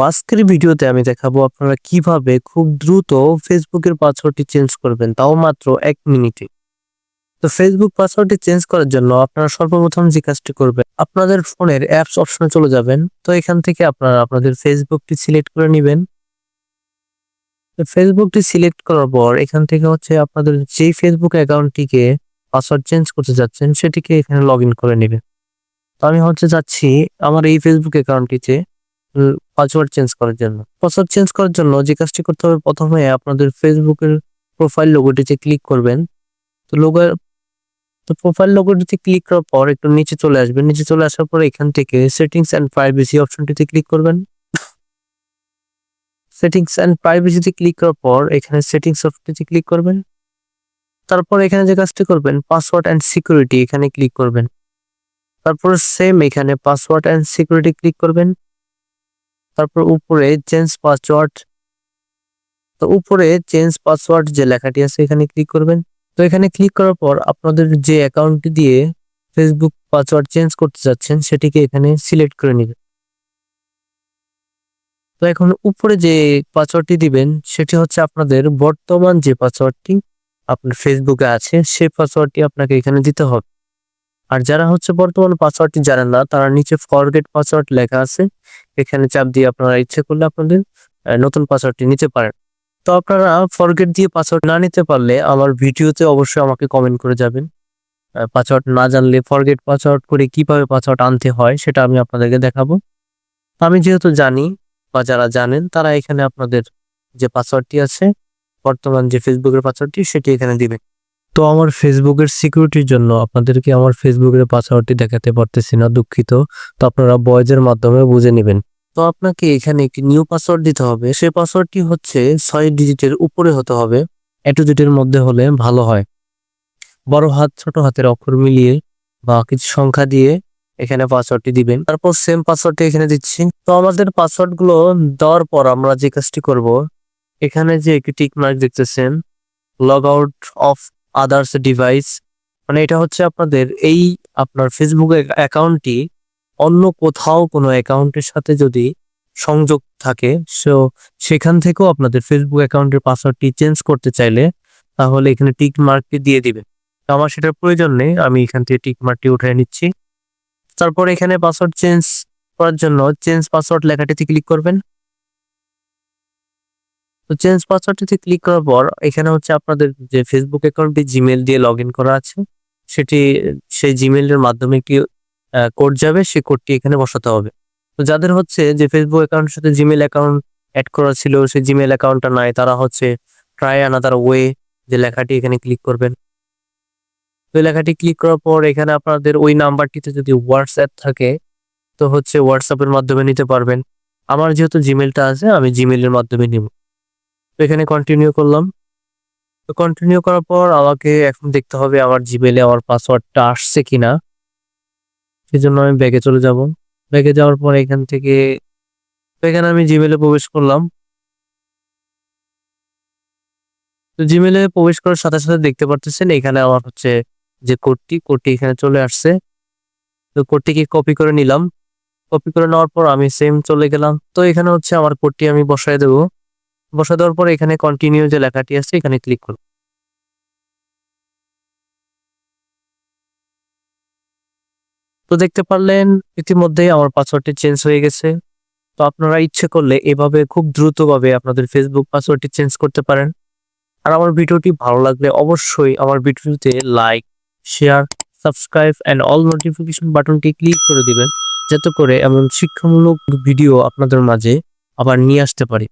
আজকের ভিডিওতে আমি দেখাবো আপনারা কিভাবে খুব দ্রুত ফেসবুকের পাসওয়ার্ডটি চেঞ্জ করবেন, তাও মাত্র 1 মিনিটে। তো ফেসবুক পাসওয়ার্ডটি চেঞ্জ করার জন্য আপনারা সর্বপ্রথম যে কাজটি করবেন, আপনাদের ফোনের অ্যাপস অপশনে চলে যাবেন। তো এখান থেকে আপনারা আপনাদের ফেসবুকটি সিলেক্ট করে নেবেন। তো ফেসবুকটি সিলেক্ট করার পর এখান থেকে হচ্ছে আপনাদের যেই ফেসবুক অ্যাকাউন্টটিকে পাসওয়ার্ড চেঞ্জ করতে যাচ্ছেন সেটিকে এখানে লগ ইন করে নেবেন। তো আমি হচ্ছে যাচ্ছি আমার এই ফেসবুক অ্যাকাউন্টটিতে পাসওয়ার্ড চেঞ্জ করার জন্য। পাসওয়ার্ড চেঞ্জ করার জন্য যে কাজটি করতে হবে, প্রথমে আপনাদের ফেসবুকের প্রোফাইল লোগোটিতে ক্লিক করবেন। তো প্রোফাইল লোগোটিতে ক্লিক করার পর একটু নিচে চলে আসবেন। নিচে চলে আসার পর এখান থেকে সেটিংস এন্ড প্রাইভেসি অপশনটিতে ক্লিক করবেন। সেটিংস এন্ড প্রাইভেসিতে ক্লিক করার পর এখানে সেটিংস অপশনটিতে ক্লিক করবেন। তারপর এখানে যে কাজটি করবেন, পাসওয়ার্ড এন্ড সিকিউরিটি এখানে ক্লিক করবেন। তারপর সেম এখানে পাসওয়ার্ড এন্ড সিকিউরিটি ক্লিক করবেন। তারপর উপরে চেঞ্জ পাসওয়ার্ড, তো উপরে চেঞ্জ পাসওয়ার্ড যে লেখাটি আছে এখানে ক্লিক করবেন। তো এখানে ক্লিক করার পর আপনাদের যে অ্যাকাউন্টটি দিয়ে ফেসবুক পাসওয়ার্ড চেঞ্জ করতে যাচ্ছেন সেটিকে এখানে সিলেক্ট করে নেবেন। তো এখন উপরে যে পাসওয়ার্ডটি দিবেন সেটি হচ্ছে আপনাদের বর্তমান যে পাসওয়ার্ডটি আপনার ফেসবুকে আছে সেই পাসওয়ার্ডটি আপনাকে এখানে দিতে হবে। আর যারা হচ্ছে বর্তমান পাসওয়ার্ডটি জানেন না, তারা নিচে ফরগেট পাসওয়ার্ড লেখা আছে, এখানে চাপ দিয়ে আপনারা ইচ্ছে করলে আপনাদের নতুন পাসওয়ার্ডটি নিতে পারেন। তো আপনারা ফরগেট দিয়ে পাসওয়ার্ড না নিতে পারলে আমার ভিডিওতে অবশ্যই আমাকে কমেন্ট করে যাবেন। পাসওয়ার্ড না জানলে ফরগেট পাসওয়ার্ড করে কিভাবে পাসওয়ার্ড আনতে হয় সেটা আমি আপনাদেরকে দেখাবো। আমি যেহেতু জানি বা যারা জানেন তারা এখানে আপনাদের যে পাসওয়ার্ডটি আছে, বর্তমান যে ফেসবুকের পাসওয়ার্ডটি সেটি এখানে দিবেন। তো আমার ফেসবুকের সিকিউরিটির জন্য আপনাদেরকে আমার ফেসবুকের পাসওয়ার্ডটি দেখাতে পারতেছি না, দুঃখিত। তো আপনারা ভয়েসের মাধ্যমে বুঝে নেবেন। তো আপনাকে এখানে একটি নিউ পাসওয়ার্ড দিতে হবে। সেই পাসওয়ার্ডটি হচ্ছে 6 ডিজিটের উপরে হতে হবে, 2 ডিজিটের মধ্যে হলে ভালো হয়। বড় হাত ছোট হাতের অক্ষর মিলিয়ে বা কিছু সংখ্যা দিয়ে এখানে পাসওয়ার্ডটি দিবেন। তারপর সেম পাসওয়ার্ডটি এখানে দিচ্ছি। তো আমাদের পাসওয়ার্ড গুলো দেওয়ার পর আমরা যে কাজটি করব, এখানে যে একটি টিক মার্ক দেখতেছেন, log out of others device, মানে এটা হচ্ছে আপনাদের এই আপনার ফেসবুক অ্যাকাউন্টটি অন্য কোথাও কোনো অ্যাকাউন্টের সাথে যদি সংযোগ থাকে, সেখান থেকেও আপনাদের ফেসবুক অ্যাকাউন্টের পাসওয়ার্ডটি চেঞ্জ করতে চাইলে তাহলে এখানে টিক মার্কটি দিয়ে দিবেন। তো আমার সেটার প্রয়োজন নেই, আমি এখান থেকে টিক মার্কটি উঠিয়ে নিচ্ছি। তারপর এখানে পাসওয়ার্ড চেঞ্জ করার জন্য চেঞ্জ পাসওয়ার্ড লেখাটিতে ক্লিক করবেন। তো চেঞ্জ পাসওয়ার্ডটিতে ক্লিক করার পর এখানে হচ্ছে আপনাদের যে ফেসবুক অ্যাকাউন্টটি জিমেল দিয়ে লগ ইন করা আছে সেই জিমেলের মাধ্যমে একটি কোড যাবে, সেই কোডটি এখানে বসাতে হবে। তো যাদের হচ্ছে যে ফেসবুক অ্যাকাউন্টের সাথে জিমেল অ্যাকাউন্ট অ্যাড করা ছিল, সেই জিমেল অ্যাকাউন্টটা নাই, তারা হচ্ছে ট্রাই আনাদার ওয়ে যে লেখাটি এখানে ক্লিক করবেন। তো এই লেখাটি ক্লিক করার পর এখানে আপনাদের ওই নাম্বারটিতে যদি হোয়াটসঅ্যাপ থাকে তো হচ্ছে হোয়াটসঅ্যাপের মাধ্যমে নিতে পারবেন। আমার যেহেতু জিমেলটা আছে আমি জিমেলের মাধ্যমে নিব। তো এখানে কন্টিনিউ করলাম। তো কন্টিনিউ করার পর আমাকে এখন দেখতে হবে আমার জিমেলে আমার পাসওয়ার্ডটা আসছে কিনা। সেজন্য আমি ব্যাগে চলে যাব। ব্যাগে যাওয়ার পর এখানে আমি জিমেলে প্রবেশ করলাম। তো জিমেলে প্রবেশ করার সাথে সাথে দেখতে পারতেছেন এখানে আমার হচ্ছে যে কোডটি এখানে চলে আসছে। তো কোডটিকে কপি করে নিলাম। কপি করে নেওয়ার পর আমি সেম চলে গেলাম। তো এখানে হচ্ছে আমার কোডটি আমি বসায় দেবো। বসায় দেওয়ার পর এখানে কন্টিনিউ যে লেখাটি আছে এখানে ক্লিক করব। তো দেখতে পারলেন ইতিমধ্যেই আমার পাসওয়ার্ডটি চেঞ্জ হয়ে গেছে। তো আপনারা ইচ্ছে করলে এভাবে খুব দ্রুতভাবে আপনাদের ফেসবুক পাসওয়ার্ডটি চেঞ্জ করতে পারেন। আর আমার ভিডিওটি ভালো লাগলে অবশ্যই আমার ভিডিওতে like, share, subscribe and all notification বাটনটি ক্লিক করে দিবেন, যাতে করে এমন শিক্ষামূলক ভিডিও আপনাদের মাঝে আবার নিয়ে আসতে পারি।